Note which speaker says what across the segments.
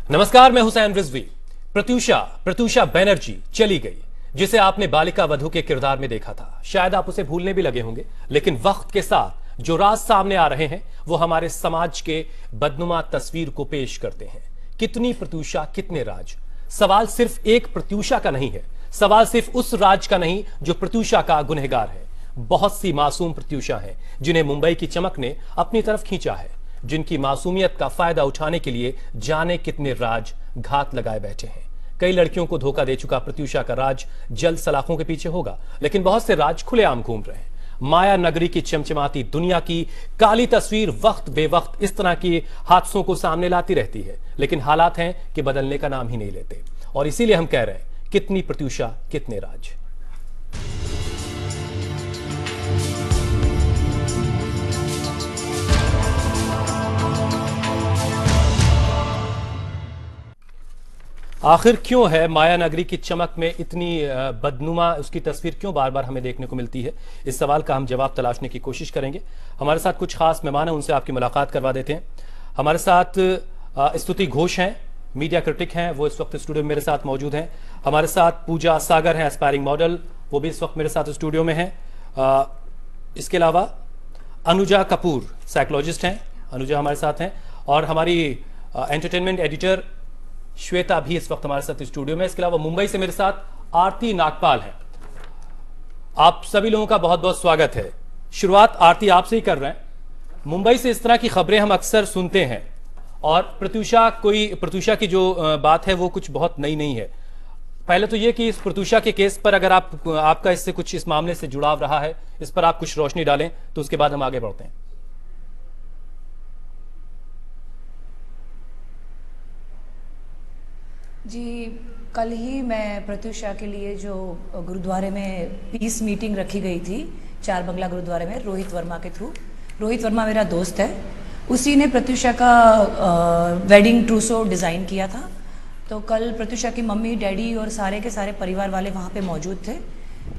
Speaker 1: नमस्कार, मैं हुसैन रिजवी। प्रत्यूषा बनर्जी चली गई, जिसे आपने बालिका वधू के किरदार में देखा था। शायद आप उसे भूलने भी लगे होंगे, लेकिन वक्त के साथ जो राज सामने आ रहे हैं वो हमारे समाज के बदनुमा तस्वीर को पेश करते हैं। कितनी प्रत्यूषा कितने राज। सवाल सिर्फ एक प्रत्यूषा का नहीं है, सवाल सिर्फ उस राज का नहीं जो प्रत्यूषा का गुनहगार है। बहुत सी मासूम प्रत्यूषा हैं जिन्हें मुंबई की चमक ने अपनी तरफ खींचा है, जिनकी मासूमियत का फायदा उठाने के लिए जाने कितने राज घात लगाए बैठे हैं। कई लड़कियों को धोखा दे चुका प्रत्यूषा का राज जल्द सलाखों के पीछे होगा, लेकिन बहुत से राज खुलेआम घूम रहे हैं। माया नगरी की चमचमाती दुनिया की काली तस्वीर वक्त बेवक्त इस तरह के हादसों को सामने लाती रहती है, लेकिन हालात हैं कि बदलने का नाम ही नहीं लेते। और इसीलिए हम कह रहे हैं, कितनी प्रत्यूषा कितने राज। आखिर क्यों है माया नगरी की चमक में इतनी बदनुमा उसकी तस्वीर क्यों बार बार हमें देखने को मिलती है? इस सवाल का हम जवाब तलाशने की कोशिश करेंगे। हमारे साथ कुछ खास मेहमान हैं, उनसे आपकी मुलाकात करवा देते हैं। हमारे साथ स्तुति घोष हैं, मीडिया क्रिटिक हैं, वो इस वक्त स्टूडियो में मेरे साथ मौजूद हैं। हमारे साथ पूजा सागर हैं, एस्पायरिंग मॉडल, वो भी इस वक्त मेरे साथ स्टूडियो में हैं। इसके अलावा अनुजा कपूर साइकोलॉजिस्ट हैं, अनुजा हमारे साथ हैं। और हमारी एंटरटेनमेंट एडिटर श्वेता भी इस वक्त हमारे साथ स्टूडियो में। इसके अलावा मुंबई से मेरे साथ आरती नागपाल है। आप सभी लोगों का बहुत बहुत स्वागत है। शुरुआत आरती आपसे ही कर रहे हैं। मुंबई से इस तरह की खबरें हम अक्सर सुनते हैं, और प्रत्यूषा की जो बात है वो कुछ बहुत नई नहीं है। पहले तो ये कि इस प्रत्यूषा के केस पर अगर आपका इससे कुछ इस मामले से जुड़ाव रहा है, इस पर आप कुछ रोशनी डालें, तो उसके बाद हम आगे बढ़ते हैं।
Speaker 2: जी, कल ही मैं प्रत्यूषा के लिए जो गुरुद्वारे में पीस मीटिंग रखी गई थी, चार बंगला गुरुद्वारे में, रोहित वर्मा के थ्रू। रोहित वर्मा मेरा दोस्त है, उसी ने प्रत्यूषा का वेडिंग ट्रूसो डिज़ाइन किया था। तो कल प्रत्यूषा की मम्मी डैडी और सारे के सारे परिवार वाले वहाँ पे मौजूद थे,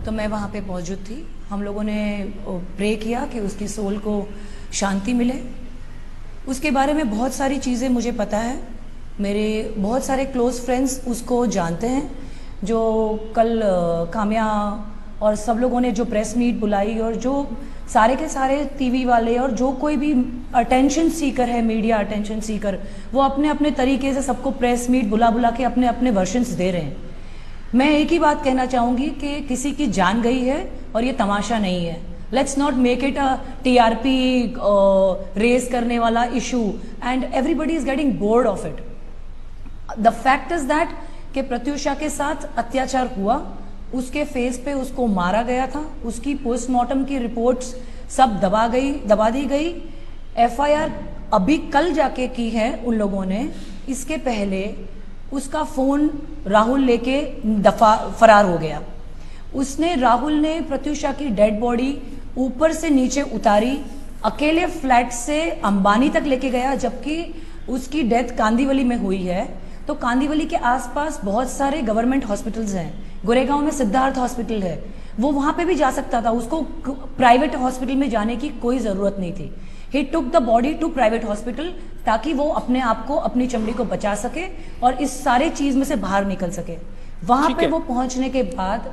Speaker 2: तो मैं वहाँ पे मौजूद थी। हम लोगों ने प्रे किया कि उसकी सोल को शांति मिले। उसके बारे में बहुत सारी चीज़ें मुझे पता है, मेरे बहुत सारे क्लोज फ्रेंड्स उसको जानते हैं। जो कल काम्या और सब लोगों ने जो प्रेस मीट बुलाई, और जो सारे के सारे टीवी वाले और जो कोई भी अटेंशन सीकर है, मीडिया अटेंशन सीकर, वो अपने अपने तरीके से सबको प्रेस मीट बुला बुला के अपने अपने वर्शंस दे रहे हैं। मैं एक ही बात कहना चाहूँगी कि किसी की जान गई है और ये तमाशा नहीं है। Let's not make it a TRP race करने वाला issue, and everybody is getting bored of it. The fact is that कि प्रत्यूषा के साथ अत्याचार हुआ, उसके फेस पे उसको मारा गया था, उसकी पोस्टमार्टम की रिपोर्ट्स सब दबा दी गई। FIR अभी कल जाके की है उन लोगों ने। इसके पहले उसका फोन राहुल लेके फरार हो गया। राहुल ने प्रत्यूषा की डेड बॉडी ऊपर से नीचे उतारी, अकेले फ्लैट से अंबानी तक लेके गया, जबकि उसकी डेथ कांदीवली में हुई है। तो कांदीवली के आसपास बहुत सारे गवर्नमेंट हॉस्पिटल्स हैं। गोरेगांव में सिद्धार्थ हॉस्पिटल है, वो वहां पे भी जा सकता था, उसको प्राइवेट हॉस्पिटल में जाने की कोई जरूरत नहीं थी। He took the body to private hospital ताकि वो अपने आप को, अपनी चमड़ी को बचा सके और इस सारे चीज में से बाहर निकल सके। वहां पे वो पहुंचने के बाद,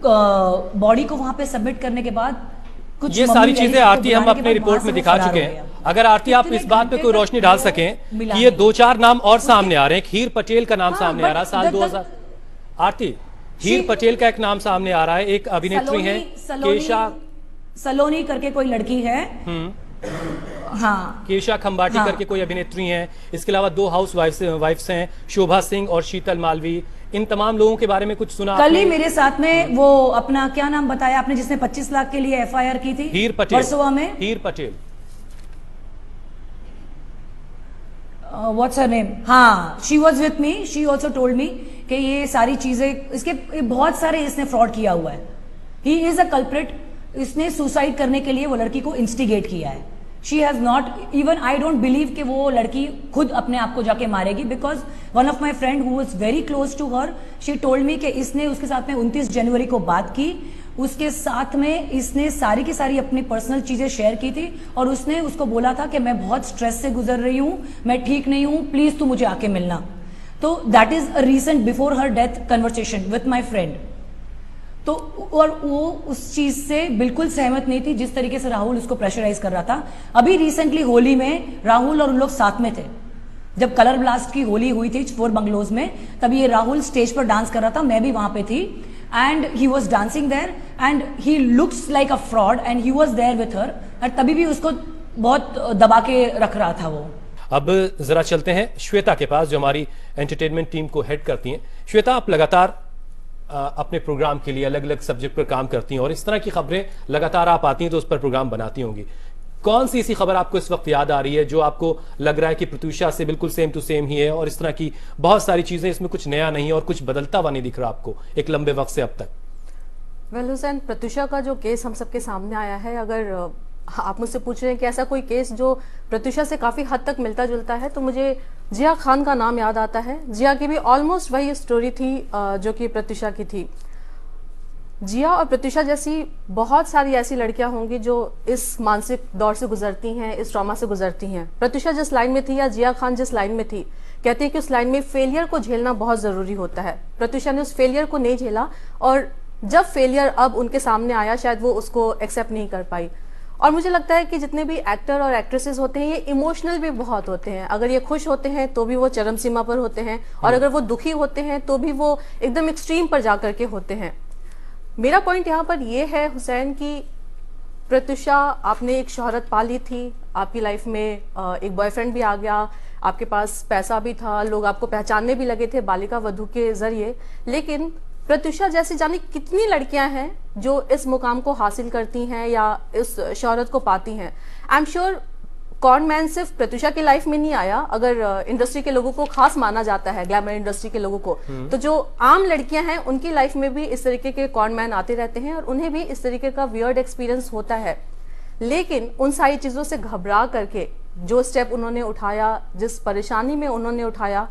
Speaker 2: बॉडी को वहां पे सबमिट करने के बाद, कुछ
Speaker 1: ये सारी चीजें आरती हम अपने रिपोर्ट में दिखा चुके हैं। अगर आरती आप इस बात पे कोई रोशनी डाल सकें कि ये 2-4 नाम और सामने आ रहे हैं। हीर पटेल का नाम सामने आ रहा है, साल 2000। आरती, हीर पटेल का एक नाम सामने आ रहा है, एक अभिनेत्री है केशा
Speaker 2: सलोनी करके कोई लड़की है। हाँ,
Speaker 1: केशा खंबाटी करके कोई अभिनेत्री हैं। इसके अलावा 2 हाउस वाइफ्स हैं, शोभा सिंह और शीतल मालवी। इन तमाम लोगों के बारे में कुछ सुना?
Speaker 2: कल ही मेरे साथ में वो अपना क्या नाम बताया आपने, जिसने 25 लाख के लिए FIR की थी?
Speaker 1: हीर पटेल,
Speaker 2: वर्सोवा में।
Speaker 1: हीर पटेल,
Speaker 2: व्हाट्स हर नेम? हाँ, she was with me, she also told me कि ये सारी चीजें, इसके बहुत सारे इसने फ्रॉड किया हुआ है। He is a culprit. इसने सुसाइड करने के लिए वो लड़की को इंस्टिगेट किया है। She has not even, I don't believe कि वो लड़की खुद अपने आप को जाके मारेगी, because one of my friend who is very close to her, she told me कि इसने उसके साथ में 29 जनवरी को बात की, उसके साथ में इसने सारी की सारी अपनी पर्सनल चीजें शेयर की थी और उसने उसको बोला था कि मैं बहुत स्ट्रेस से गुजर रही हूं, मैं ठीक नहीं हूं, प्लीज तू मुझे आके मिलना। तो that is a recent before her death conversation with my friend. तो और वो उस चीज से बिल्कुल सहमत नहीं थी जिस तरीके से राहुल उसको प्रेशराइज कर रहा था। अभी रिसेंटली होली में राहुल और उन लोग साथ में थे, जब कलर ब्लास्ट की होली हुई थी 4 बंगलोज में, तभी ये राहुल स्टेज पर डांस कर रहा था, मैं भी वहां पे थी, and he was dancing there and he looks like a fraud and he was there with her, और तभी भी उसको बहुत दबा के रख रहा था वो।
Speaker 1: अब जरा चलते हैं श्वेता के पास, जो हमारी एंटरटेनमेंट टीम को हेड करती हैं। श्वेता, आप लगातार अपने प्रोग्राम के लिए अलग अलग सब्जेक्ट पर काम करती हैं और इस तरह की खबरें लगातार आप आती हैं तो उस पर प्रोग्राम बनाती होंगी। कौन सी ऐसी खबर आपको इस वक्त याद आ रही है जो आपको लग रहा है कि प्रत्यूषा से बिल्कुल सेम टू सेम ही है और इस तरह की बहुत सारी चीजें, इसमें कुछ नया नहीं है और कुछ बदलता हुआ नहीं दिख रहा आपको एक लंबे वक्त से अब तक?
Speaker 3: वेल हुसैन, प्रत्यूषा का जो केस हम सबके सामने आया है, अगर आप मुझसे पूछ रहे हैं कि ऐसा कोई केस जो प्रत्यूषा से काफी हद तक मिलता जुलता है, तो मुझे जिया खान का नाम याद आता है। जिया की भी ऑलमोस्ट वही स्टोरी थी जो कि प्रत्यूषा की थी। जिया और प्रत्यूषा जैसी बहुत सारी ऐसी लड़कियां होंगी जो इस मानसिक दौर से गुजरती हैं, इस ट्रॉमा से गुजरती हैं। प्रत्यूषा जिस लाइन में थी या जिया खान जिस लाइन में थी, कहती है कि उस लाइन में फेलियर को झेलना बहुत जरूरी होता है। प्रत्यूषा ने उस फेलियर को नहीं झेला और जब फेलियर अब उनके सामने आया, शायद वो उसको एक्सेप्ट नहीं कर पाई। और मुझे लगता है कि जितने भी एक्टर और एक्ट्रेसेस होते हैं, ये इमोशनल भी बहुत होते हैं। अगर ये खुश होते हैं तो भी वो चरम सीमा पर होते हैं, और अगर वो दुखी होते हैं तो भी वो एकदम एक्सट्रीम पर जाकर के होते हैं। मेरा पॉइंट यहाँ पर ये है हुसैन कि प्रत्यूषा, आपने एक शोहरत पा ली थी, आपकी लाइफ में एक बॉयफ्रेंड भी आ गया, आपके पास पैसा भी था, लोग आपको पहचानने भी लगे थे बालिका वधू के जरिए। लेकिन प्रत्यूषा जैसी जाने कितनी लड़कियां हैं जो इस मुकाम को हासिल करती हैं या इस शोहरत को पाती हैं। I am sure corn man सिर्फ प्रत्यूषा की लाइफ में नहीं आया। अगर इंडस्ट्री के लोगों को खास माना जाता है, ग्लैमर इंडस्ट्री के लोगों को, तो जो आम लड़कियां हैं उनकी लाइफ में भी इस तरीके के कॉर्न मैन आते रहते हैं और उन्हें भी इस तरीके का वियर्ड एक्सपीरियंस होता है। लेकिन उन सारी चीजों से घबरा करके जो स्टेप उन्होंने उठाया, जिस परेशानी में उन्होंने उठाया,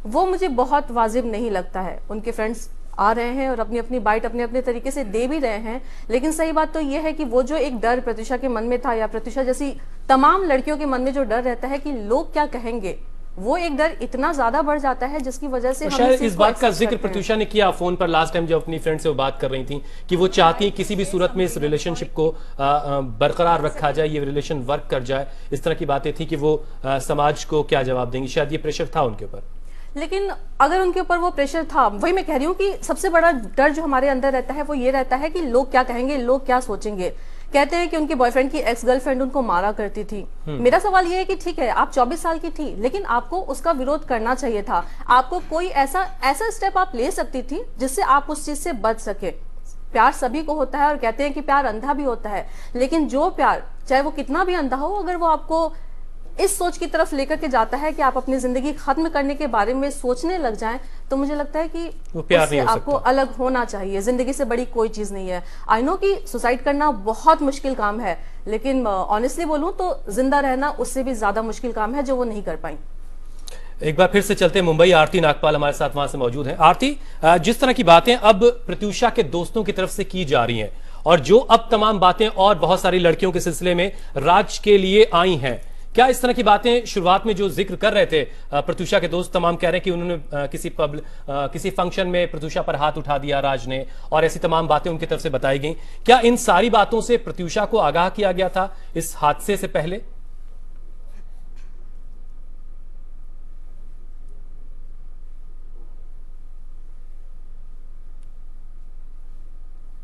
Speaker 3: वो मुझे बहुत वाजिब नहीं लगता है। उनके फ्रेंड्स आ रहे हैं और अपनी अपनी बाइट अपने अपने तरीके से दे भी रहे हैं, लेकिन सही बात तो यह है कि वो जो एक डर प्रत्यूषा के मन में था, या प्रत्यूषा जैसी तमाम लड़कियों के मन में जो डर रहता है कि लोग क्या कहेंगे, वो एक डर इतना ज्यादा बढ़ जाता है जिसकी वजह से
Speaker 1: शायद इस बात का जिक्र प्रत्यूषा ने किया फोन पर लास्ट टाइम जब अपनी फ्रेंड से वो बात कर रही थी कि वो चाहती है किसी भी सूरत में इस रिलेशनशिप को बरकरार रखा जाए, ये रिलेशन वर्क कर जाए। इस तरह की बातें थी कि वो समाज को क्या जवाब देंगी, शायद ये प्रेशर था उनके ऊपर।
Speaker 3: लेकिन अगर उनके ऊपर वो प्रेशर था, वही मैं कह रही हूँ कि सबसे बड़ा डर जो हमारे अंदर रहता है वो ये रहता है कि लोग क्या कहेंगे, लोग क्या सोचेंगे। कहते हैं कि उनके बॉयफ्रेंड की एक्स गर्लफ्रेंड उनको मारा करती थी। मेरा सवाल ये है कि ठीक है, आप 24 साल की थी, लेकिन आपको उसका विरोध करना चाहिए था। आपको कोई ऐसा स्टेप आप ले सकती थी जिससे आप उस चीज से बच सके। प्यार सभी को होता है और कहते हैं कि प्यार अंधा भी होता है, लेकिन जो प्यार चाहे वो कितना भी अंधा हो, अगर वो आपको इस सोच की तरफ लेकर के जाता है कि आप अपनी जिंदगी खत्म करने के बारे में सोचने लग जाएं, तो मुझे लगता है कि
Speaker 1: वो प्यार नहीं हो सकता।
Speaker 3: आपको अलग होना चाहिए। जिंदगी से बड़ी कोई चीज नहीं है। आई नो कि सुसाइड करना बहुत मुश्किल काम है, लेकिन ऑनेस्टली बोलूं तो जिंदा रहना उससे भी ज्यादा मुश्किल काम है, जो वो नहीं कर पाई।
Speaker 1: एक बार फिर से चलते हैं मुंबई। आरती नागपाल हमारे साथ वहां से मौजूद है। आरती, जिस तरह की बातें अब प्रत्यूषा के दोस्तों की तरफ से की जा रही हैं और जो अब तमाम बातें और बहुत सारी लड़कियों के सिलसिले में राज के लिए आई हैं, क्या इस तरह की बातें शुरुआत में जो जिक्र कर रहे थे प्रत्यूषा के दोस्त तमाम कह रहे हैं कि उन्होंने किसी फंक्शन में प्रत्यूषा पर हाथ उठा दिया राज ने, और ऐसी तमाम बातें उनकी तरफ से बताई गई, क्या इन सारी बातों से प्रत्यूषा को आगाह किया गया था इस हादसे से पहले?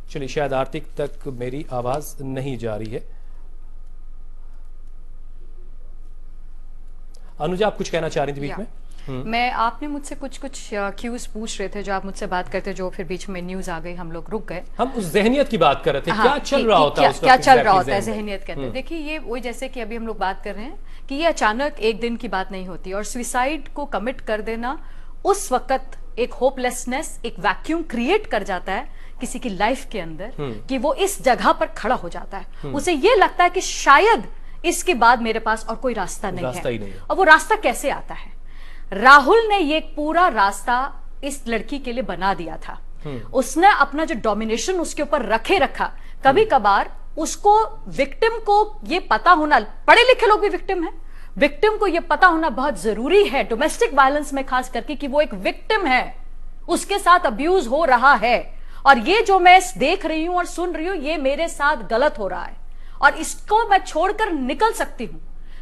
Speaker 1: चलिए, शायद आरती तक मेरी आवाज नहीं जा रही है। अनुजा, आप कुछ कहना चाह रही थी बीच में?
Speaker 4: मैं, आपने मुझसे कुछ क्यूज पूछ रहे थे जो आप मुझसे बात करते, जो फिर बीच में न्यूज आ गई, हम लोग रुक गए।
Speaker 1: हम उस जहनियत की बात कर रहे थे।
Speaker 4: हाँ,
Speaker 1: क्या चल रहा होता है
Speaker 4: क्या चल रहा होता है जहनियत के अंदर? देखिए, ये वही जैसे कि अभी हम लोग बात कर रहे हैं कि ये अचानक एक दिन की बात नहीं होती, और सुसाइड को कमिट कर देना उस वक्त एक होपलेसनेस, एक वैक्यूम क्रिएट कर जाता है किसी की लाइफ के अंदर कि वो इस जगह पर खड़ा हो जाता है। उसे ये लगता है कि शायद इसके बाद मेरे पास और कोई रास्ता नहीं है। और वो रास्ता कैसे आता है? राहुल ने ये पूरा रास्ता इस लड़की के लिए बना दिया था। उसने अपना जो डोमिनेशन उसके ऊपर रखा। कभी कभार उसको, विक्टिम को ये पता होना, पढ़े लिखे लोग भी विक्टिम है, विक्टिम को ये पता होना बहुत जरूरी है डोमेस्टिक वायलेंस में खास करके, कि वो एक विक्टिम है, उसके साथ अब्यूज हो रहा है और ये जो मैं देख रही हूं और सुन रही हूं ये मेरे साथ गलत हो रहा है और इसको मैं छोड़कर निकल सकती हूं।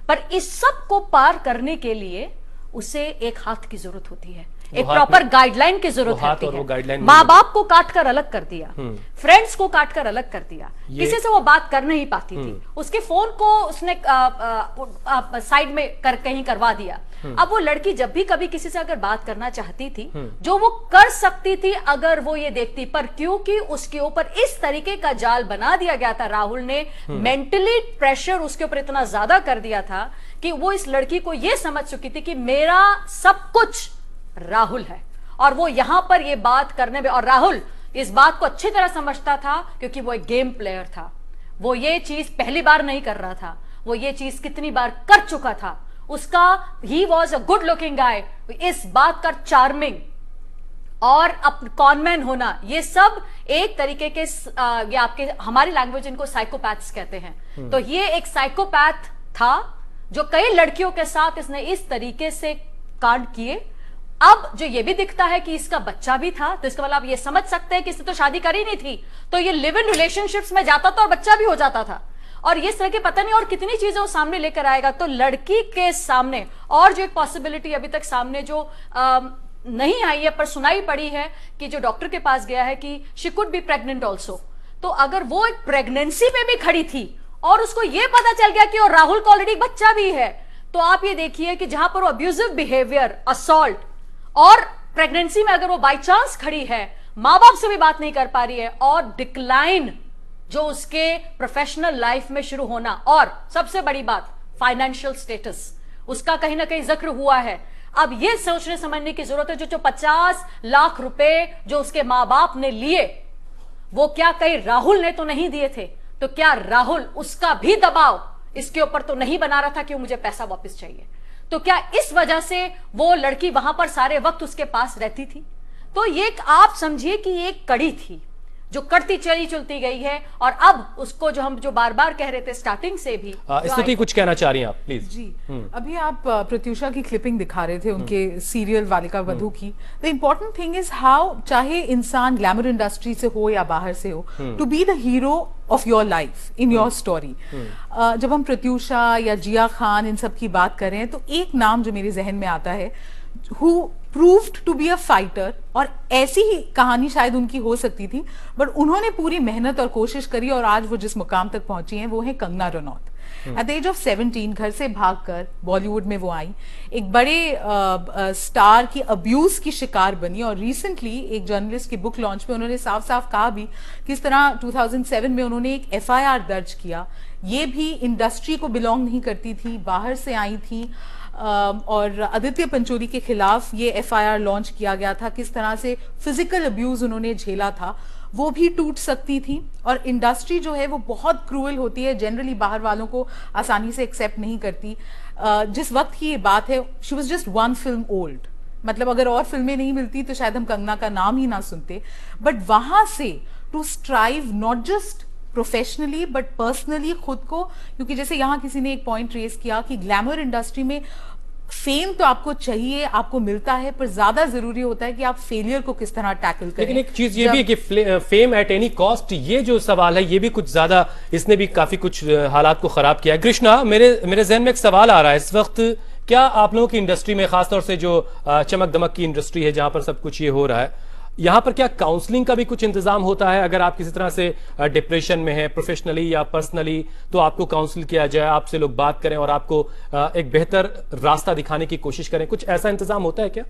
Speaker 4: पर इस सब को पार करने के लिए उसे एक हाथ की जरूरत होती है, एक प्रॉपर गाइडलाइन की जरूरत होती है। माँ बाप को काट कर अलग कर दिया, फ्रेंड्स को काट कर अलग कर दिया, किसी से वो बात कर नहीं पाती थी, उसके फोन को उसने साइड में कहीं करवा दिया। अब वो लड़की जब भी कभी किसी से अगर बात करना चाहती थी, जो वो कर सकती थी अगर वो ये देखती, पर क्योंकि उसके ऊपर इस तरीके का जाल बना दिया गया था, राहुल ने मेंटली प्रेशर उसके ऊपर इतना ज्यादा कर दिया था कि वो इस लड़की को ये समझ चुकी थी कि मेरा सब कुछ राहुल है और वो यहां पर ये बात करने में, और राहुल इस बात को अच्छी तरह समझता था क्योंकि वो एक गेम प्लेयर था। वो ये चीज पहली बार नहीं कर रहा था, वो ये चीज कितनी बार कर चुका था। उसका he was a good looking guy, इस बात का चार्मिंग और कॉनमैन होना, ये सब एक तरीके के ये आपके, हमारी लैंग्वेज इनको साइकोपैथ्स कहते हैं। तो ये एक साइकोपैथ था जो कई लड़कियों के साथ इसने इस तरीके से कांड किए। अब जो ये भी दिखता है कि इसका बच्चा भी था, तो इसका मतलब आप ये समझ सकते हैं कि इसने तो शादी करी नहीं थी, तो ये लिव इन रिलेशनशिप्स में जाता था और बच्चा भी हो जाता था। और ये तरह के पता नहीं और कितनी चीजें वो सामने लेकर आएगा। तो लड़की के सामने और जो एक पॉसिबिलिटी अभी तक सामने जो नहीं आई है पर सुनाई पड़ी है कि जो डॉक्टर के पास गया है कि she could be pregnant also, तो अगर वो एक प्रेगनेंसी में भी खड़ी थी और उसको ये पता चल गया कि और राहुल को ऑलरेडी बच्चा भी है, तो आप ये देखिए कि जहां पर वो अब्यूजिव बिहेवियर, असॉल्ट और प्रेगनेंसी में अगर वो बाई चांस खड़ी है, मां बाप से भी बात नहीं कर पा रही है और डिक्लाइन जो उसके प्रोफेशनल लाइफ में शुरू होना, और सबसे बड़ी बात फाइनेंशियल स्टेटस उसका कहीं ना कहीं जिक्र हुआ है। अब ये सोचने समझने की जरूरत है, जो 50 लाख रुपए जो उसके मां बाप ने लिए, वो क्या कहीं राहुल ने तो नहीं दिए थे? तो क्या राहुल उसका भी दबाव इसके ऊपर तो नहीं बना रहा था कि मुझे पैसा वापस चाहिए? तो क्या इस वजह से वो लड़की वहां पर सारे वक्त उसके पास रहती थी? तो ये आप समझिए कि ये एक कड़ी थी जो करती चली चलती गई है, और अब उसको जो हम जो बार बार कह रहे थे स्टार्टिंग से भी।
Speaker 1: स्तुति कुछ कहना चाह रही हैं आप, प्लीज
Speaker 5: जी। अभी आप प्रत्युषा की क्लिपिंग दिखा रहे थे उनके सीरियल बालिका वधू की। The important thing is how, चाहे इंसान ग्लैमर इंडस्ट्री से हो या बाहर से हो, to be the hero of your life in your story. जब हम प्रत्युषा या जिया खान इन सब की बात कर रहे हैं तो एक नाम जो मेरे जहन में आता है, who proved to be a fighter, और ऐसी ही कहानी शायद उनकी हो सकती थी, बट उन्होंने पूरी मेहनत और कोशिश करी और आज वो जिस मुकाम तक पहुंची हैं वो है Kangana Ranaut. At the age of 17 घर से भागकर बॉलीवुड में वो आई, एक बड़े स्टार की अब्यूज की शिकार बनी, और रिसेंटली एक जर्नलिस्ट की बुक लॉन्च में उन्होंने साफ साफ कहा भी किस तरह 2007 में उन्होंने एक FIR दर्ज किया। ये भी इंडस्ट्री को बिलोंग नहीं करती थी, बाहर से आई थी, और आदित्य पंचोली के खिलाफ ये FIR लॉन्च किया गया था। किस तरह से फिजिकल अब्यूज उन्होंने झेला था वो भी टूट सकती थी। और इंडस्ट्री जो है वो बहुत क्रूअल होती है, जनरली बाहर वालों को आसानी से एक्सेप्ट नहीं करती। जिस वक्त की ये बात है, she was just 1 film old, मतलब अगर और फिल्में नहीं मिलती तो शायद हम कंगना का नाम ही ना सुनते। बट वहां से to strive not just professionally but personally खुद को, क्योंकि जैसे यहाँ किसी ने एक पॉइंट रेज किया कि ग्लैमर इंडस्ट्री में फेम तो आपको चाहिए, आपको मिलता है, पर ज्यादा जरूरी होता है कि आप फेलियर को किस तरह टैकल करें।
Speaker 1: लेकिन एक चीज ये भी है कि फेम एट एनी कॉस्ट, ये जो सवाल है ये भी कुछ ज्यादा, इसने भी काफी कुछ हालात को खराब किया है। कृष्णा, मेरे जहन में एक सवाल आ रहा है इस वक्त, क्या आप लोगों की इंडस्ट्री में, खासतौर से जो चमक दमक की इंडस्ट्री है जहां पर सब कुछ ये हो रहा है, यहाँ पर क्या काउंसलिंग का भी कुछ इंतजाम होता है? अगर आप किसी तरह से डिप्रेशन में हैं, प्रोफेशनली या पर्सनली, तो आपको काउंसिल किया जाए, आपसे लोग बात करें और आपको एक बेहतर रास्ता दिखाने की कोशिश करें, कुछ ऐसा इंतजाम होता है क्या?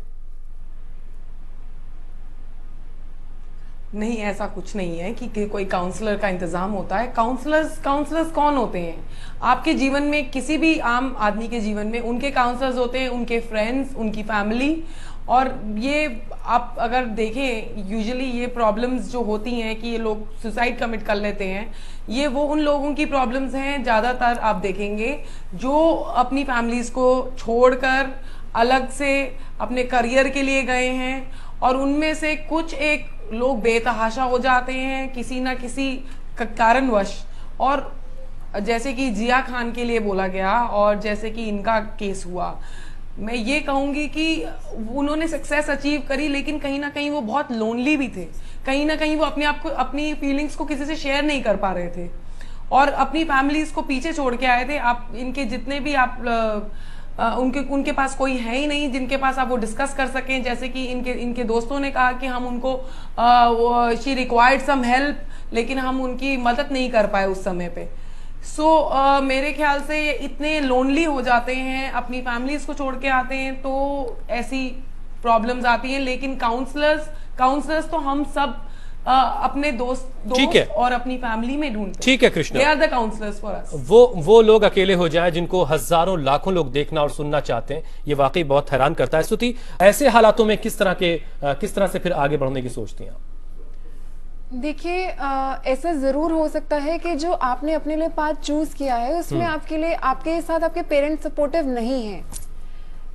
Speaker 6: नहीं, ऐसा कुछ नहीं है कि कोई काउंसलर का इंतजाम होता है। काउंसलर्स कौन होते हैं? आपके जीवन में, किसी भी आम आदमी के जीवन में उनके काउंसलर्स होते हैं, उनके फ्रेंड्स, उनकी फैमिली। और ये आप अगर देखें, यूजुअली ये प्रॉब्लम्स जो होती हैं कि ये लोग सुसाइड कमिट कर लेते हैं, ये वो उन लोगों की प्रॉब्लम्स हैं ज़्यादातर आप देखेंगे जो अपनी फैमिलीज को छोड़कर अलग से अपने करियर के लिए गए हैं, और उनमें से कुछ एक लोग बेतहाशा हो जाते हैं किसी ना किसी कारणवश। और जैसे कि जिया खान के लिए बोला गया और जैसे कि इनका केस हुआ, मैं ये कहूंगी कि उन्होंने सक्सेस अचीव करी, लेकिन कहीं ना कहीं वो बहुत लोनली भी थे। कहीं ना कहीं वो अपने आप को, अपनी फीलिंग्स को किसी से शेयर नहीं कर पा रहे थे और अपनी फैमिलीज को पीछे छोड़ के आए थे। आप इनके जितने भी उनके पास कोई है ही नहीं जिनके पास आप वो डिस्कस कर सकें। जैसे कि इनके दोस्तों ने कहा कि हम उनको शी रिक्वायर्ड सम हेल्प, लेकिन हम उनकी मदद नहीं कर पाए उस समय पे। मेरे ख्याल से ये इतने लोनली हो जाते हैं, अपनी फैमिलीज को छोड़ के आते हैं, तो ऐसी प्रॉब्लम्स आती हैं। लेकिन काउंसलर्स तो हम सब अपने दोस्त और अपनी फैमिली में ढूंढते हैं।
Speaker 1: ठीक है Krishna,
Speaker 6: they are the counsellors for us.
Speaker 1: वो लोग अकेले हो जाए जिनको हजारों लाखों लोग देखना और सुनना चाहते हैं, ये वाकई बहुत हैरान करता है। स्तुति, ऐसे हालातों में किस तरह से फिर आगे बढ़ने की सोचती हैं?
Speaker 7: देखिए, ऐसा जरूर हो सकता है कि जो आपने अपने लिए पाथ चूज किया है उसमें आपके साथ आपके पेरेंट्स सपोर्टिव नहीं है।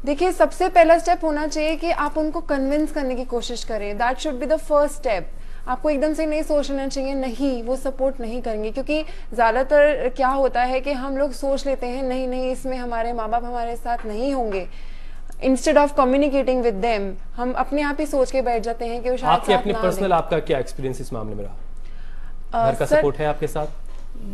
Speaker 7: देखिए, सबसे पहला स्टेप होना चाहिए कि आप उनको कन्विंस करने की कोशिश करें। That should be the first step. आपको एकदम से नहीं सोच लेना चाहिए नहीं वो सपोर्ट नहीं करेंगे, क्योंकि ज्यादातर क्या होता है कि हम लोग सोच लेते हैं नहीं इसमें हमारे माँ बाप हमारे साथ नहीं होंगे। Instead of communicating with them हम अपने आप ही सोच के बैठ जाते हैं कि वो शायद
Speaker 1: आपके अपने पर्सनल आपका क्या एक्सपीरियंस इस मामले में रहा? घर का सपोर्ट है आपके साथ?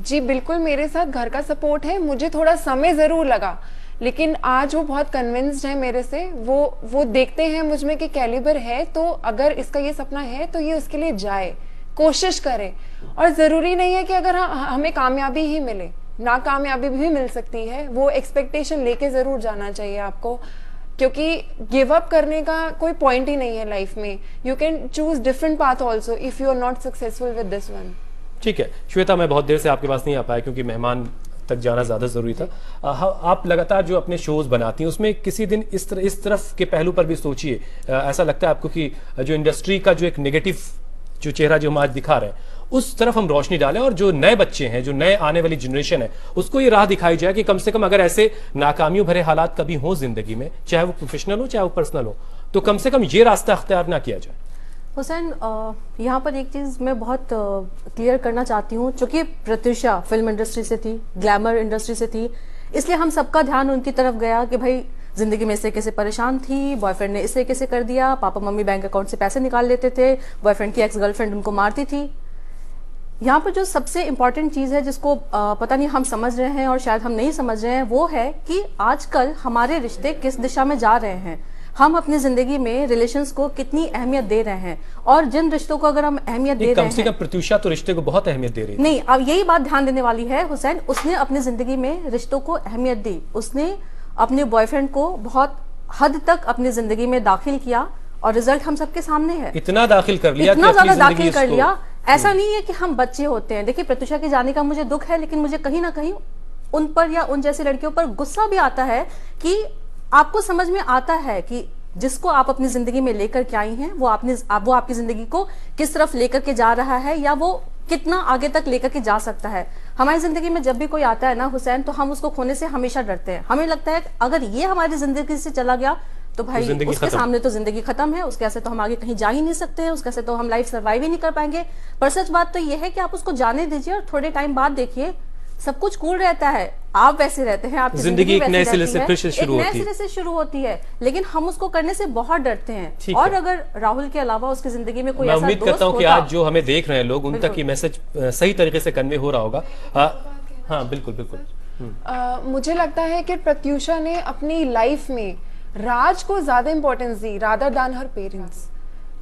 Speaker 7: जी बिल्कुल, मेरे साथ घर का सपोर्ट है। मुझे थोड़ा समय जरूर लगा, लेकिन आज वो बहुत कन्विंस्ड है मेरे से। वो देखते हैं मुझ में कि कैलिबर है, तो अगर इसका ये सपना है तो ये उसके लिए जाए, कोशिश करे। और जरूरी नहीं है कि अगर हमें कामयाबी ही मिले, नाकामयाबी भी मिल सकती है। वो एक्सपेक्टेशन लेके जरूर जाना चाहिए आपको, क्योंकि गिव अप करने का कोई पॉइंट ही नहीं है लाइफ में। You can choose different path also if you are not successful with this one.
Speaker 1: ठीक है श्वेता, मैं बहुत देर से आपके पास नहीं आ पाया क्योंकि मेहमान तक जाना ज्यादा जरूरी था। आप लगातार जो अपने शोज बनाती हैं उसमें किसी दिन इस तरफ के पहलू पर भी सोचिए। ऐसा लगता है आपको कि जो इंडस्ट्री का जो एक नेगेटिव जो चेहरा जो हम आज दिखा रहे हैं उस तरफ हम रोशनी डालें, और जो नए बच्चे हैं, जो नए आने वाली जनरेशन है, उसको ये राह दिखाई जाए कि कम से कम अगर ऐसे नाकामियों भरे हालात कभी हो जिंदगी में, चाहे वो प्रोफेशनल हो चाहे वो पर्सनल हो, तो कम से कम ये रास्ता अख्तियार ना किया जाए।
Speaker 3: हुसैन, यहाँ पर एक चीज़ मैं बहुत क्लियर करना चाहती हूँ। चूंकि प्रत्युषा फिल्म इंडस्ट्री से थी, ग्लैमर इंडस्ट्री से थी, इसलिए हम सबका ध्यान उनकी तरफ गया कि भाई जिंदगी में इस तरीके से परेशान थी, बॉयफ्रेंड ने इस तरीके से कर दिया, पापा मम्मी बैंक अकाउंट से पैसे निकाल लेते थे, बॉयफ्रेंड की एक्स गर्लफ्रेंड उनको मारती थी। यहाँ पर जो सबसे इंपॉर्टेंट चीज़ है जिसको पता नहीं हम समझ रहे हैं और शायद हम नहीं समझ रहे हैं, वो है कि आजकल हमारे रिश्ते किस दिशा में जा रहे हैं। हम अपनी जिंदगी में रिलेशंस को कितनी अहमियत दे रहे हैं, और जिन रिश्तों को अगर हम अहमियत दे रहे हैं,
Speaker 1: कम से कम प्रत्युषा तो रिश्ते को बहुत अहमियत दे रही है।
Speaker 3: नहीं, अब यही बात ध्यान देने वाली है हुसैन। उसने अपनी जिंदगी में रिश्तों को अहमियत दी, उसने अपने बॉयफ्रेंड को बहुत हद तक अपनी जिंदगी में दाखिल किया, और रिजल्ट हम सबके सामने है।
Speaker 1: इतना दाखिल कर लिया,
Speaker 3: इतना ज्यादा दाखिल कर लिया। ऐसा नहीं है कि हम बच्चे होते हैं। देखिए, प्रत्युषा के जाने का मुझे दुख है, लेकिन मुझे कहीं ना कहीं उन पर या उन जैसी लड़कियों पर गुस्सा भी आता है कि आपको समझ में आता है कि जिसको आप अपनी जिंदगी में लेकर के आई हैं वो आपकी जिंदगी को किस तरफ लेकर के जा रहा है, या वो कितना आगे तक लेकर के जा सकता है। हमारी जिंदगी में जब भी कोई आता है ना हुसैन, तो हम उसको खोने से हमेशा डरते हैं। हमें लगता है अगर ये हमारी जिंदगी से चला गया तो भाई उसके सामने तो जिंदगी खत्म है, उसके ऐसे तो हम आगे कहीं जा ही नहीं सकते हैं, उसके ऐसे तो हम लाइफ सर्वाइव ही नहीं कर पाएंगे। पर सच बात तो ये है कि आप उसको जाने दीजिए और थोड़े टाइम बाद देखिए सब कुछ कूल रहता है, आप वैसे रहते हैं, आपकी जिंदगी एक नए सिरे से फिर शुरू होती है। लेकिन हम उसको करने से बहुत डरते हैं। और अगर राहुल के अलावा उसकी जिंदगी में कोई ऐसा दोस्त होता,
Speaker 1: उम्मीद करता हूं कि आज जो हमें देख रहे हैं लोग, उन तक ये मैसेज सही तरीके से कन्वे हो रहा होगा। हाँ बिल्कुल बिल्कुल।
Speaker 7: मुझे लगता है कि प्रत्युषा ने अपनी लाइफ में राज को ज्यादा इंपॉर्टेंस दी रादर दैन हर पेरेंट्स,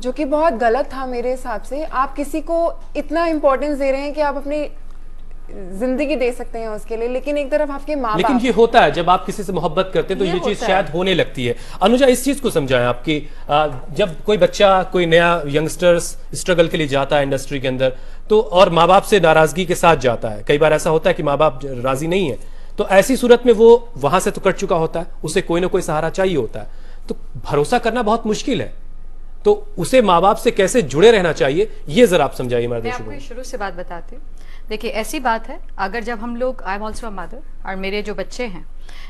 Speaker 7: जो कि बहुत गलत था मेरे हिसाब से। आप किसी को इतना इंपॉर्टेंस दे रहे हैं कि आप अपनी जिंदगी दे सकते हैं उसके लिए, लेकिन एक तरफ आपके माँ बाप।
Speaker 1: लेकिन ये होता है जब आप किसी से मोहब्बत करते हैं तो ये चीज शायद होने लगती है। अनुजा, इस चीज को समझाएं आपकी, जब कोई बच्चा, कोई नया यंगस्टर्स स्ट्रगल के लिए जाता है इंडस्ट्री के अंदर, तो और माँ बाप से नाराजगी के साथ जाता है, कई बार ऐसा होता है कि माँ बाप राजी नहीं है, तो ऐसी सूरत में वो वहां से तो कट चुका होता है, उसे कोई ना कोई सहारा चाहिए होता है, तो भरोसा करना बहुत मुश्किल है। तो उसे माँ बाप से कैसे जुड़े रहना चाहिए, ये जरा आप समझाइए हमारे दर्शकों को।
Speaker 4: मैं आपको शुरू से बात बताती हूँ। देखिए, ऐसी बात है, अगर जब हम लोग, I am also a mother, और मेरे जो बच्चे हैं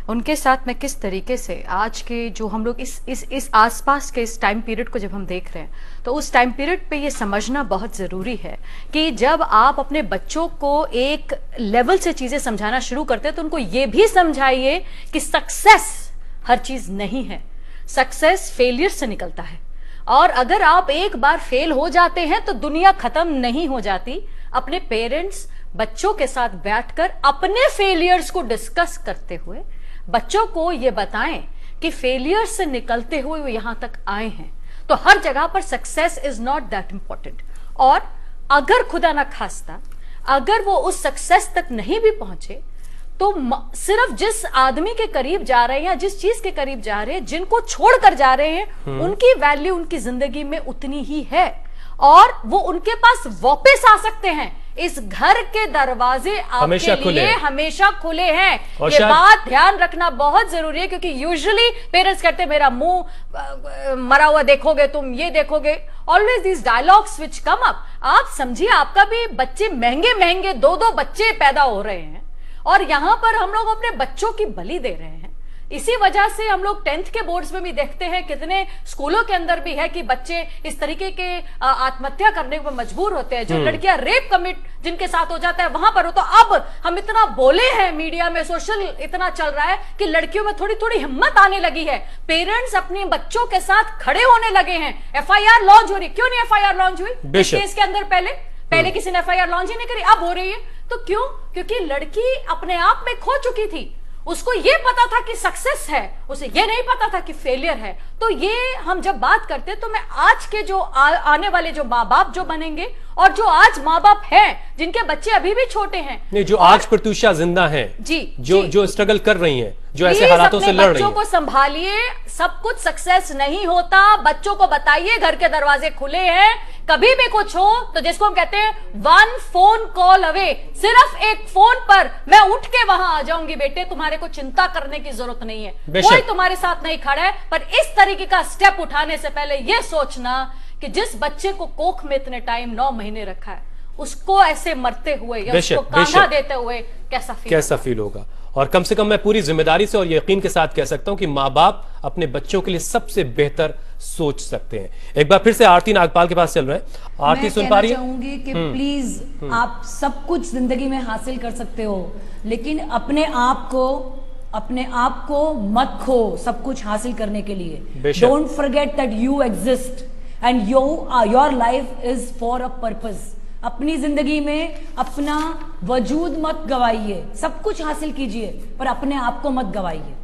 Speaker 4: उनके साथ मैं किस तरीके से आज के जो हम लोग इस आसपास के इस टाइम पीरियड को जब हम देख रहे हैं, तो उस टाइम पीरियड पे ये समझना बहुत ज़रूरी है कि जब आप अपने बच्चों को एक लेवल से चीज़ें समझाना शुरू करते हैं तो उनको ये भी समझाइए कि सक्सेस हर चीज़ नहीं है, सक्सेस फेलियर से निकलता है। और अगर आप एक बार फेल हो जाते हैं तो दुनिया खत्म नहीं हो जाती। अपने पेरेंट्स बच्चों के साथ बैठकर अपने फेलियर्स को डिस्कस करते हुए बच्चों को यह बताएं कि फेलियर से निकलते हुए वो यहां तक आए हैं। तो हर जगह पर success is not that important. और अगर खुदा ना खास्ता अगर वो उस सक्सेस तक नहीं भी पहुंचे तो सिर्फ जिस आदमी के करीब जा रहे हैं या जिस चीज के करीब जा रहे हैं, जिनको छोड़कर जा रहे हैं, उनकी वैल्यू उनकी जिंदगी में उतनी ही है और वो उनके पास वापस आ सकते हैं। इस घर के दरवाजे आपके लिए हमेशा खुले हैं। ये बात ध्यान रखना बहुत जरूरी है, क्योंकि यूजुअली पेरेंट्स कहते हैं मेरा मुंह मरा हुआ देखोगे तुम, ये देखोगे, always this dialogues which come up. आप समझिए आपका भी बच्चे महंगे महंगे 2-2 बच्चे पैदा हो रहे हैं और यहां पर हम लोग अपने बच्चों की बलि दे रहे हैं। इसी वजह से हम लोग 10th के बोर्ड्स में भी देखते हैं, कितने स्कूलों के अंदर भी है कि बच्चे इस तरीके के आत्महत्या करने पर मजबूर होते हैं। जो लड़कियां रेप कमिट जिनके साथ हो जाता है वहां पर हो। तो अब हम इतना बोले हैं, मीडिया में सोशल इतना चल रहा है कि लड़कियों में थोड़ी थोड़ी हिम्मत आने लगी है। पेरेंट्स अपने बच्चों के साथ खड़े होने लगे हैं। FIR लॉन्च हो रही, क्यों नहीं FIR लॉन्च हुई इस केस के अंदर? पहले किसी ने FIR लॉन्च ही नहीं करी, अब हो रही है। तो क्यों? क्योंकि लड़की अपने आप में खो चुकी थी। उसको ये पता था कि सक्सेस है, उसे ये नहीं पता था कि फेलियर है। तो ये हम जब बात करते हैं तो मैं आज के जो आने वाले जो माँ बाप जो बनेंगे और जो आज माँ बाप हैं जिनके बच्चे अभी भी छोटे हैं, नहीं जो आज प्रत्युषा जिंदा हैं जी, जो स्ट्रगल कर रही हैं, जो ऐसे हालातों से लड़ रही हैं, बच्चों को संभालिए। सब कुछ सक्सेस नहीं होता। बच्चों को बताइए घर के दरवाजे खुले हैं, कभी भी कुछ हो तो जिसको हम कहते हैं 1 फोन कॉल अवे, सिर्फ एक फोन पर मैं उठ के वहां आ जाऊंगी बेटे, तुम्हारे को चिंता करने की जरूरत नहीं है। कोई तुम्हारे साथ नहीं खड़ा है। पर इस तरीके का स्टेप उठाने से पहले यह सोचना कि जिस बच्चे को कोख में इतने टाइम 9 महीने रखा है, उसको ऐसे मरते हुए या उसको कांधा देते हुए कैसा फील होगा। और कम से कम मैं पूरी जिम्मेदारी से और यकीन के साथ कह सकता हूं कि माँ बाप अपने बच्चों के लिए सबसे बेहतर सोच सकते हैं। एक बार फिर से आरती नागपाल के पास चल रहे हैं। आरती सुन पा रही है?
Speaker 2: चाहूंगी कि प्लीज आप सब कुछ जिंदगी में हासिल कर सकते हो, लेकिन अपने आप को मत खो सब कुछ हासिल करने के लिए। Don't forget that you exist and your life is for a purpose. अपनी जिंदगी में अपना वजूद मत गवाइए। सब कुछ हासिल कीजिए पर अपने आप को मत गवाइए।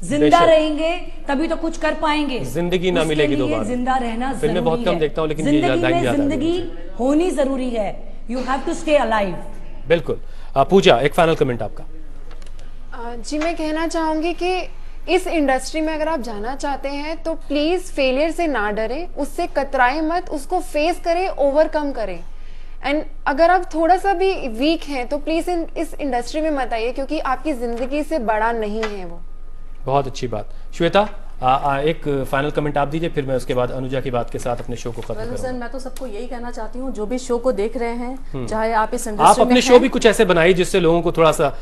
Speaker 2: जिंदा रहेंगे तभी तो कुछ कर पाएंगे। जिंदगी ना मिलेगी दोबारा। जिंदा रहना जरूरी है। बहुत कम देखता हूं, लेकिन जिंदगी होनी जरूरी है। You have to stay alive. बिल्कुल। पूजा, एक फाइनल कमेंट आपका।
Speaker 7: जी, मैं कहना चाहूंगी कि इस इंडस्ट्री में अगर आप जाना चाहते हैं तो प्लीज फेलियर से ना डरे, उससे कतराए मत, उसको फेस करें, ओवरकम करें। एंड अगर आप थोड़ा सा भी वीक हैं तो प्लीज इस इंडस्ट्री में मत आइए, क्योंकि आपकी जिंदगी से बड़ा नहीं है वो। बहुत अच्छी बात। श्वेता, एक फाइनल कमेंट आप दीजिए, फिर मैं उसके बाद अनुजा की बात के साथ अपने शो को खत्म करूंगा।
Speaker 3: मैं तो सबको यही कहना चाहती हूँ, जो भी शो को देख रहे हैं, चाहे आप इस इंडस्ट्री
Speaker 1: आप अपने शो भी कुछ ऐसे बनाइए जिससे लोगों को थोड़ा सा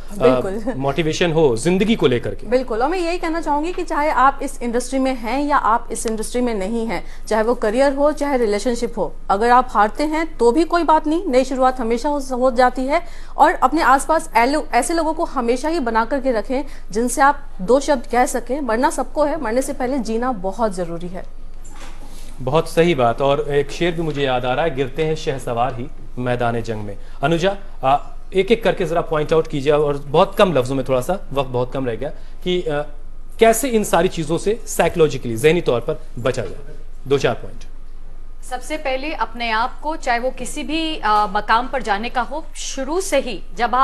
Speaker 1: मोटिवेशन हो जिंदगी को लेकर के।
Speaker 3: बिल्कुल। और मैं यही कहना चाहूंगी कि चाहे आप इस इंडस्ट्री में हैं या आप इस इंडस्ट्री में नहीं हैं, चाहे वो करियर हो चाहे रिलेशनशिप हो, अगर आप हारते हैं तो भी कोई बात नहीं, नई शुरुआत हमेशा हो जाती है। और अपने आसपास ऐसे लोगों को हमेशा ही बना करके रखें जिनसे आप 2 शब्द कह सकें। मरना सबको है, मरने से पहले जीना बहुत जरूरी है।
Speaker 1: बहुत सही बात। और एक शेर भी मुझे याद आ रहा है, गिरते हैं शहसवार ही मैदान जंग में। अनुजा, एक एक करके जरा पॉइंट आउट कीजिए, और बहुत कम लफ्जों में, थोड़ा सा वक्त बहुत कम रह गया, कि कैसे इन सारी चीजों से साइकोलॉजिकली, ज़हनी तौर पर बचा जाए। 2-4 पॉइंट।
Speaker 4: सबसे पहले अपने आप को, चाहे वो किसी भी मकाम पर जाने का हो, शुरू से ही जब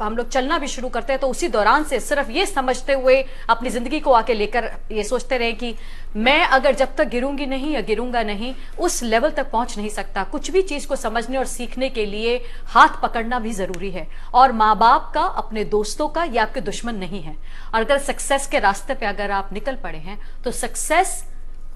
Speaker 4: हम लोग चलना भी शुरू करते हैं तो उसी दौरान से सिर्फ ये समझते हुए अपनी जिंदगी को आके लेकर ये सोचते रहे कि मैं अगर जब तक गिरूंगी नहीं या गिरूंगा नहीं, उस लेवल तक पहुंच नहीं सकता। कुछ भी चीज को समझने और सीखने के लिए हाथ पकड़ना भी जरूरी है। और माँ बाप का, अपने दोस्तों का, ये आपके दुश्मन नहीं है। और अगर सक्सेस के रास्ते पे अगर आप निकल पड़े हैं तो सक्सेस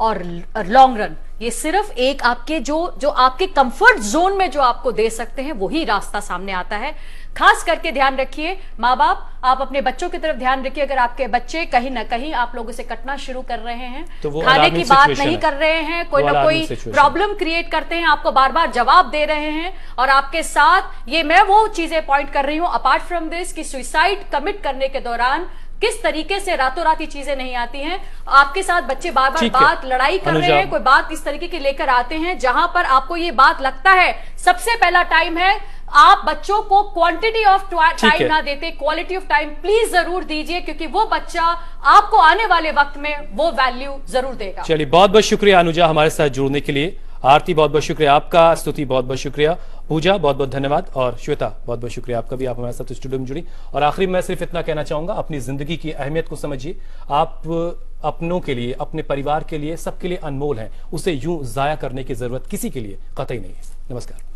Speaker 4: और लॉन्ग रन, ये सिर्फ एक आपके जो आपके कंफर्ट जोन में जो आपको दे सकते हैं वही रास्ता सामने आता है। खास करके ध्यान रखिए माँ बाप, आप अपने बच्चों की तरफ ध्यान रखिए। अगर आपके बच्चे कहीं ना कहीं आप लोगों से कटना शुरू कर रहे हैं,
Speaker 1: तो वो
Speaker 4: खाने की बात नहीं
Speaker 1: है।
Speaker 4: कर रहे हैं, कोई ना कोई प्रॉब्लम क्रिएट करते हैं, आपको बार बार जवाब दे रहे हैं, और आपके साथ ये मैं वो चीजें पॉइंट कर रही हूं अपार्ट फ्रॉम दिस कि सुसाइड कमिट करने के दौरान किस तरीके से रातों रात ये चीजें नहीं आती हैं। आपके साथ बच्चे बार बार बात लड़ाई कर रहे हैं, कोई बात इस तरीके की लेकर आते हैं जहां पर आपको ये बात लगता है सबसे पहला टाइम है, आप बच्चों को क्वांटिटी ऑफ टाइम ना देते, क्वालिटी ऑफ टाइम प्लीज जरूर दीजिए, क्योंकि वो बच्चा आपको आने वाले वक्त में वो वैल्यू जरूर देगा।
Speaker 1: चलिए, बहुत बहुत शुक्रिया अनुजा हमारे साथ जुड़ने के लिए। आरती, बहुत बहुत शुक्रिया आपका। स्तुति, बहुत बहुत शुक्रिया। पूजा, बहुत बहुत धन्यवाद। और श्वेता, बहुत बहुत शुक्रिया आपका भी, आप हमारे साथ स्टूडियो में जुड़ी। और आखिरी में सिर्फ इतना कहना चाहूंगा, अपनी जिंदगी की अहमियत को समझिए। आप अपनों के लिए, अपने परिवार के लिए, सबके लिए अनमोल हैं। उसे यूं जाया करने की जरूरत किसी के लिए कतई नहीं है। नमस्कार।